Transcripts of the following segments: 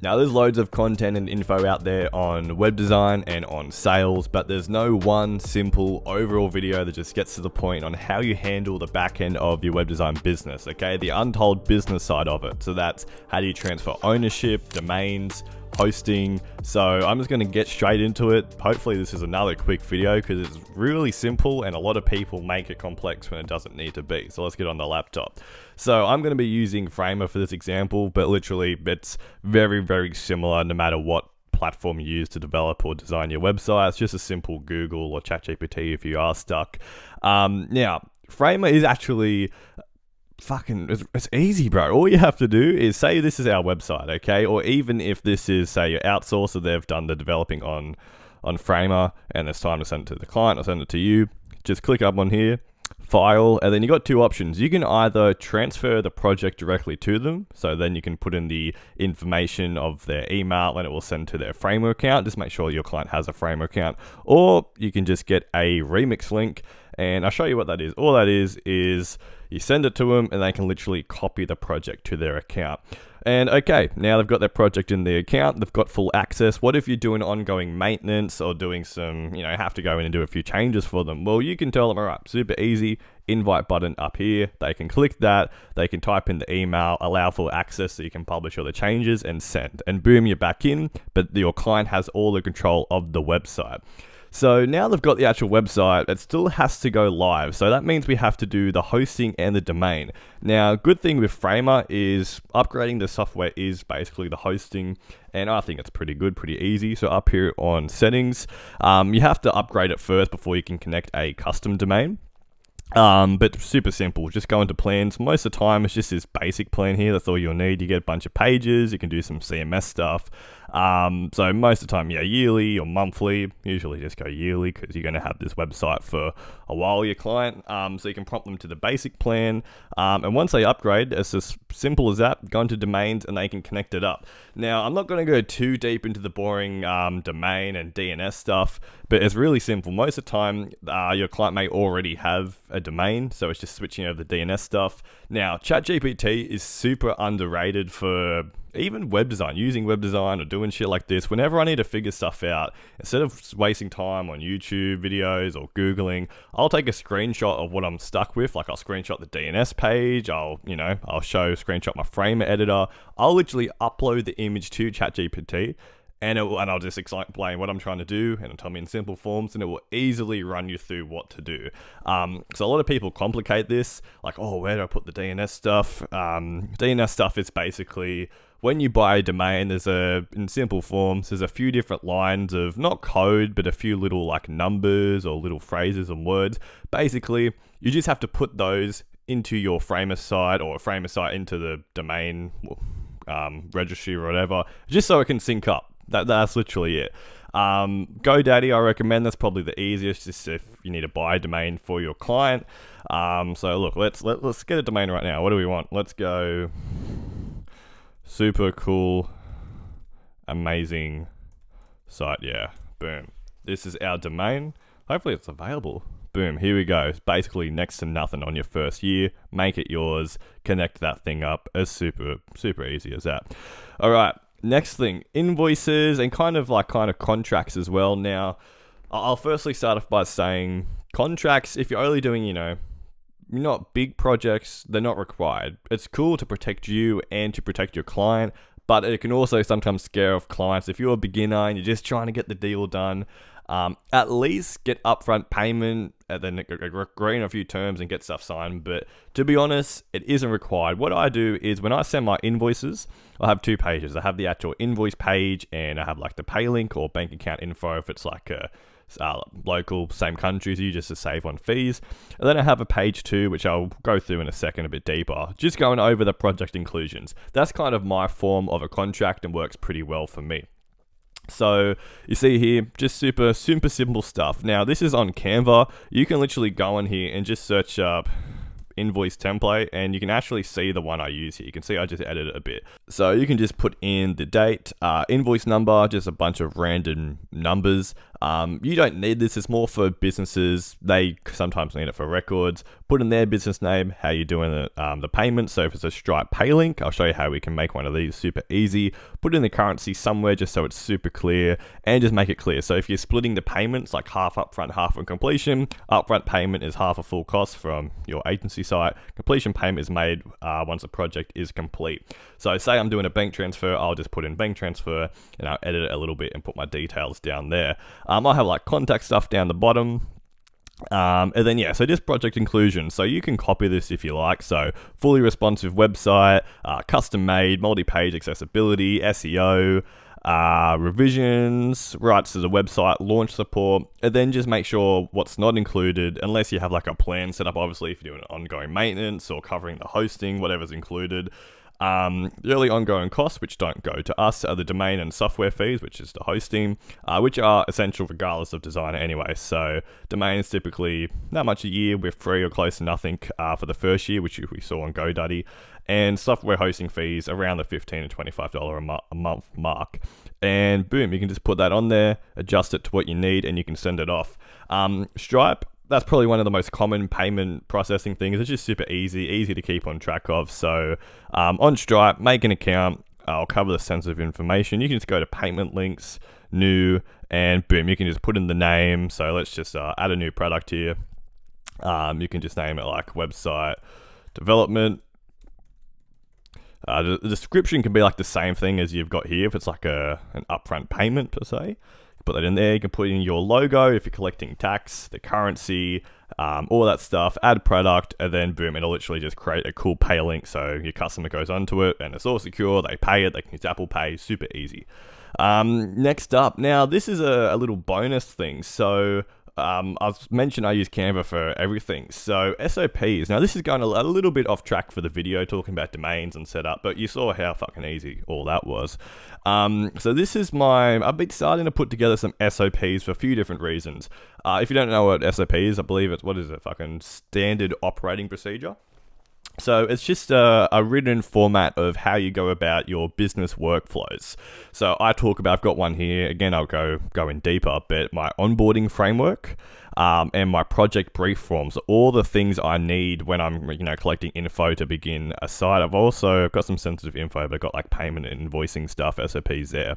Now there's loads of content and info out there on web design and on sales, but there's no one simple overall video that just gets to the point on how you handle the back end of your web design business, okay? The untold business side of it. So that's how do you transfer ownership, domains, hosting. So I'm just going to get straight into it. Hopefully this is another quick video because it's really simple and a lot of people make it complex when it doesn't need to be. So let's get on the laptop. So I'm going to be using Framer for this example, but literally it's very, very similar no matter what platform you use to develop or design your website. It's just a simple Google or ChatGPT if you are stuck. Now, Framer is actually it's easy, bro. All you have to do is say this is our website, okay? Or even if this is, say, your outsourcer, they've done the developing on Framer and it's time to send it to the client or send it to you. Just click up on here, file, and then you got two options. You can either transfer the project directly to them, so then you can put in the information of their email and it will send to their Framer account. Just make sure your client has a Framer account. Or you can just get a remix link, and I'll show you what that is. All that is you send it to them and they can literally copy the project to their account. And okay, now they've got their project in the account, they've got full access. What if you're doing ongoing maintenance or doing some, have to go in and do a few changes for them? Well, you can tell them, all right, super easy, invite button up here. They can click that, they can type in the email, allow full access so you can publish all the changes and send. And boom, you're back in, but your client has all the control of the website. So now they've got the actual website, it still has to go live. So that means we have to do the hosting and the domain. Now, good thing with Framer is upgrading the software is basically the hosting. And I think it's pretty good, pretty easy. So up here on settings, you have to upgrade it first before you can connect a custom domain. But super simple, just go into plans. Most of the time it's just this basic plan here, that's all you'll need. You get a bunch of pages, you can do some CMS stuff. So most of the time, yearly or monthly, usually just go yearly because you're going to have this website for a while, your client. So you can prompt them to the basic plan. And once they upgrade, it's as simple as that, go into domains and they can connect it up. Now, I'm not going to go too deep into the boring domain and DNS stuff, but it's really simple. Most of the time, your client may already have a domain, so it's just switching over the DNS stuff. Now, ChatGPT is super underrated for even web design, using web design or doing shit like this. Whenever I need to figure stuff out, instead of wasting time on YouTube videos or Googling, I'll take a screenshot of what I'm stuck with. Like I'll screenshot the DNS page. I'll screenshot my Framer editor. I'll literally upload the image to ChatGPT and I'll just explain what I'm trying to do, and it'll tell me in simple forms, and it will easily run you through what to do. So a lot of people complicate this, like, oh, where do I put the DNS stuff? DNS stuff is basically when you buy a domain, in simple forms, there's a few different lines of not code, but a few little like numbers or little phrases and words. Basically, you just have to put those into your Framer site or a Framer site into the domain registry or whatever, just so it can sync up. That's literally it. GoDaddy, I recommend. That's probably the easiest, just if you need to buy a domain for your client. So look, let's get a domain right now. What do we want? Let's go super cool, amazing site. Yeah, boom. This is our domain. Hopefully it's available. Boom, here we go. It's basically next to nothing on your first year. Make it yours. Connect that thing up. As super easy as that. All right. Next thing, invoices and kind of contracts as well. Now, I'll firstly start off by saying contracts, if you're only doing, not big projects, they're not required. It's cool to protect you and to protect your client, but it can also sometimes scare off clients. If you're a beginner and you're just trying to get the deal done, at least get upfront payment and then agree on a few terms and get stuff signed. But to be honest, it isn't required. What I do is when I send my invoices, I have two pages. I have the actual invoice page and I have like the pay link or bank account info if it's like a local, same country, so you just to save on fees. And then I have a page 2, which I'll go through in a second a bit deeper, just going over the project inclusions. That's kind of my form of a contract and works pretty well for me. So you see here, just super simple stuff. Now this is on Canva. You can literally go in here and just search up invoice template and you can actually see the one I use here. You can see I just edited it a bit. So you can just put in the date, invoice number, just a bunch of random numbers. You don't need this. It's more for businesses. They sometimes need it for records. Put in their business name, how you're doing the payment. So if it's a Stripe pay link, I'll show you how we can make one of these super easy. Put in the currency somewhere just so it's super clear, and just make it clear. So if you're splitting the payments, like half upfront, half on completion, upfront payment is half a full cost from your agency site. Completion payment is made once the project is complete. So say I'm doing a bank transfer, I'll just put in bank transfer and I'll edit it a little bit and put my details down there. I'll have like contact stuff down the bottom. And then so just project inclusion. So you can copy this if you like. So fully responsive website, custom made, multi-page accessibility, SEO, revisions, rights to the website, launch support, and then just make sure what's not included, unless you have like a plan set up, obviously if you're doing ongoing maintenance or covering the hosting, whatever's included. The early ongoing costs, which don't go to us, are the domain and software fees, which is the hosting, which are essential regardless of designer anyway. So domain is typically not much a year, we're free or close to nothing for the first year, which we saw on GoDaddy, and software hosting fees around the $15 to $25 a month mark. And boom, you can just put that on there, adjust it to what you need, and you can send it off. Stripe, that's probably one of the most common payment processing things. It's just super easy to keep on track of. So on Stripe, make an account. I'll cover the sensitive information. You can just go to payment links, new, and boom, you can just put in the name. So let's just add a new product here. You can just name it like website development. The description can be like the same thing as you've got here if it's like an upfront payment per se. Put that in there. You can put in your logo if you're collecting tax, the currency, all that stuff, add product, and then boom, it'll literally just create a cool pay link. So your customer goes onto it and it's all secure. They pay it. They can use Apple Pay. Super easy. Next up, now this is a little bonus thing. So I've mentioned I use Canva for everything. So SOPs. Now this is going a little bit off track for the video, talking about domains and setup, but you saw how fucking easy all that was. So this is I've been starting to put together some SOPs for a few different reasons. If you don't know what SOP is, I believe it's, fucking standard operating procedure. So it's just a written format of how you go about your business workflows. So I've got one here. Again, I'll go in deeper, but my onboarding framework and my project brief forms, all the things I need when I'm collecting info to begin a site. I've also got some sensitive info, but I've got like payment and invoicing stuff, SOPs there.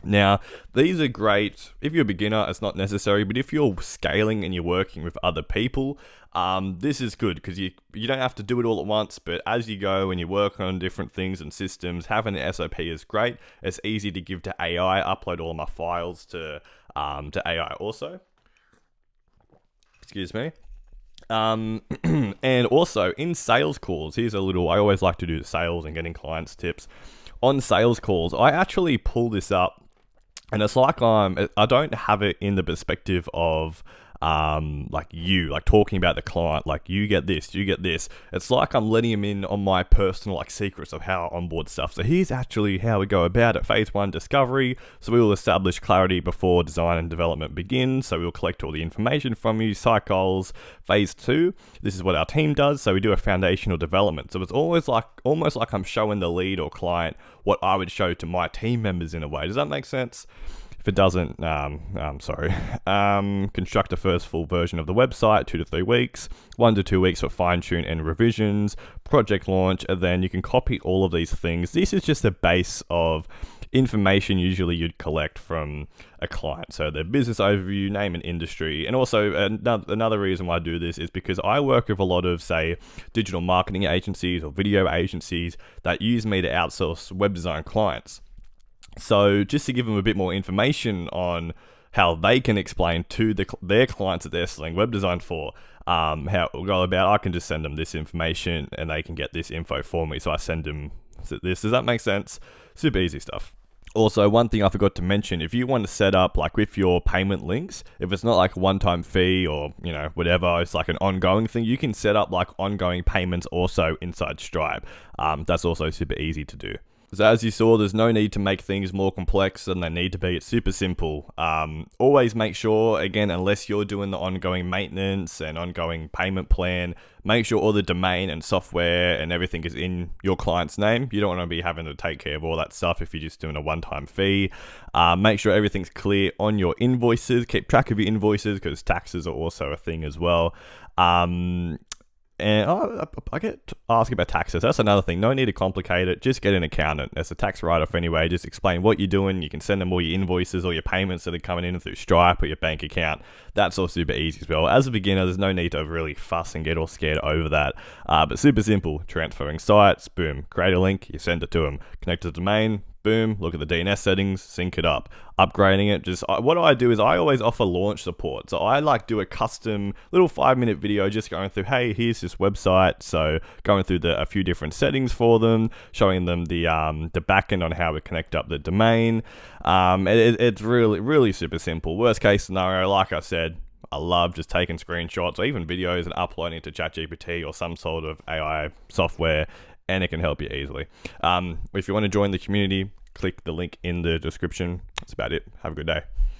Now, these are great. If you're a beginner, it's not necessary, but if you're scaling and you're working with other people, this is good because you don't have to do it all at once, but as you go and you work on different things and systems, having an SOP is great. It's easy to give to AI, upload all of my files to AI also. Excuse me. And also in sales calls, I always like to do sales and getting clients tips. On sales calls, I actually pull this up, and it's like I don't have it in the perspective of like talking about the client, like you get this. It's like I'm letting him in on my personal secrets of how I onboard stuff. So here's actually how we go about it. Phase 1, discovery. So we will establish clarity before design and development begins. So we'll collect all the information from you, site goals. Phase 2, this is what our team does. So we do a foundational development. So it's almost like I'm showing the lead or client what I would show to my team members in a way. Does that make sense? If it doesn't, I'm sorry. Construct the first full version of the website, 2 to 3 weeks, 1 to 2 weeks for fine tune and revisions, project launch, and then you can copy all of these things. This is just a base of information usually you'd collect from a client. So their business overview, name and industry. And also another reason why I do this is because I work with a lot of, say, digital marketing agencies or video agencies that use me to outsource web design clients. So just to give them a bit more information on how they can explain to their clients that they're selling web design for, how it will go about, I can just send them this information and they can get this info for me. So I send them this. Does that make sense? Super easy stuff. Also, one thing I forgot to mention, if you want to set up with your payment links, if it's not a one-time fee or, whatever, it's like an ongoing thing, you can set up ongoing payments also inside Stripe. That's also super easy to do. So as you saw, there's no need to make things more complex than they need to be. It's super simple. Always make sure, again, unless you're doing the ongoing maintenance and ongoing payment plan, make sure all the domain and software and everything is in your client's name. You don't want to be having to take care of all that stuff if you're just doing a one-time fee. Make sure everything's clear on your invoices. Keep track of your invoices because taxes are also a thing as well. And I get asked about taxes. That's another thing. No need to complicate it. Just get an accountant. As a tax write-off anyway. Just explain what you're doing. You can send them all your invoices or your payments that are coming in through Stripe or your bank account. That's all super easy as well. As a beginner, there's no need to really fuss and get all scared over that. But super simple. Transferring sites. Boom. Create a link. You send it to them. Connect to the domain. Boom, look at the DNS settings, sync it up, upgrading it. What I do is I always offer launch support. So I do a custom little 5-minute video just going through, hey, here's this website. So going through a few different settings for them, showing them the backend on how we connect up the domain. It's really, really super simple. Worst case scenario, like I said, I love just taking screenshots or even videos and uploading to ChatGPT or some sort of AI software, and it can help you easily. If you want to join the community, click the link in the description. That's about it. Have a good day.